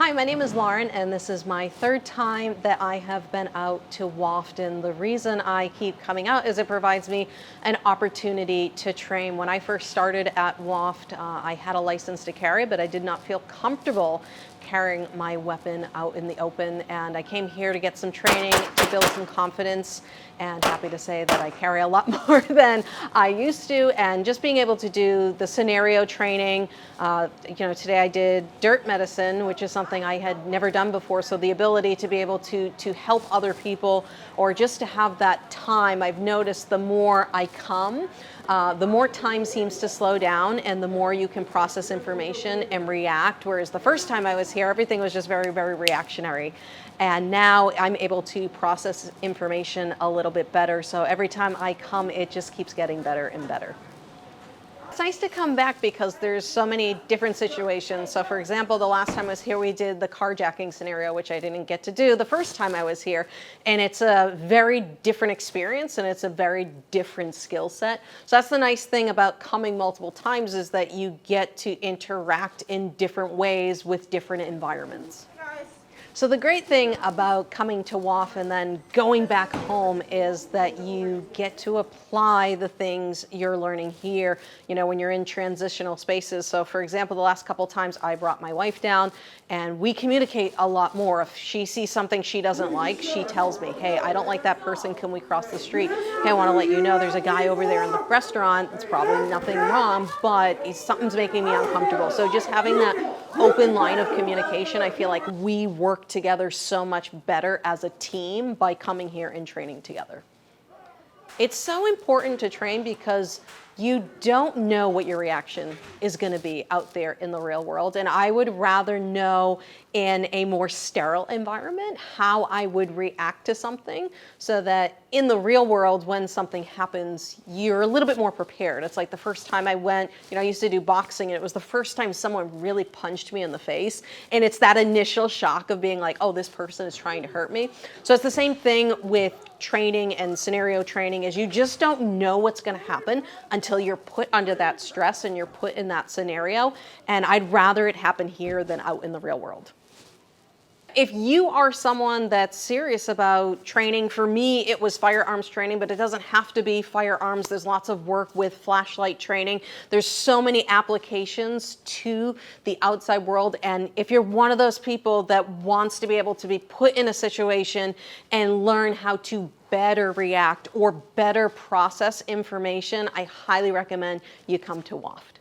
Hi, my name is Lauren, and this is my third time that I have been out to WOFT. And the reason I keep coming out is it provides me an opportunity to train. When I first started at WOFT, I had a license to carry, but I did not feel comfortable carrying my weapon out in the open. And I came here to get some training, to build some confidence, and happy to say that I carry a lot more than I used to. And just being able to do the scenario training, today I did dirt medicine, which is something I had never done before. So the ability to be able to help other people, or just to have that time, I've noticed the more I come, the more time seems to slow down and the more you can process information and react. Whereas the first time I was here, everything was just very, very reactionary. And now I'm able to process information a little bit better. So every time I come, it just keeps getting better and better. It's nice to come back because there's so many different situations. So for example, the last time I was here, we did the carjacking scenario, which I didn't get to do the first time I was here. And it's a very different experience and it's a very different skill set. So that's the nice thing about coming multiple times, is that you get to interact in different ways with different environments. So the great thing about coming to WOFT and then going back home is that you get to apply the things you're learning here, when you're in transitional spaces. So for example, the last couple times I brought my wife down and we communicate a lot more. If she sees something she doesn't like, she tells me, hey, I don't like that person. Can we cross the street? Hey, I want to let you know there's a guy over there in the restaurant. It's probably nothing wrong, but something's making me uncomfortable. So just having that open line of communication, I feel like we work together so much better as a team by coming here and training together. It's so important to train because you don't know what your reaction is going to be out there in the real world. And I would rather know in a more sterile environment how I would react to something, so that in the real world, when something happens, you're a little bit more prepared. It's like the first time I went, I used to do boxing, and it was the first time someone really punched me in the face. And it's that initial shock of being like, oh, this person is trying to hurt me. So it's the same thing with training and scenario training, is you just don't know what's going to happen until you're put under that stress and you're put in that scenario. And I'd rather it happen here than out in the real world. If you are someone that's serious about training, for me, it was firearms training, but it doesn't have to be firearms. There's lots of work with flashlight training. There's so many applications to the outside world. And if you're one of those people that wants to be able to be put in a situation and learn how to better react or better process information, I highly recommend you come to WOFT.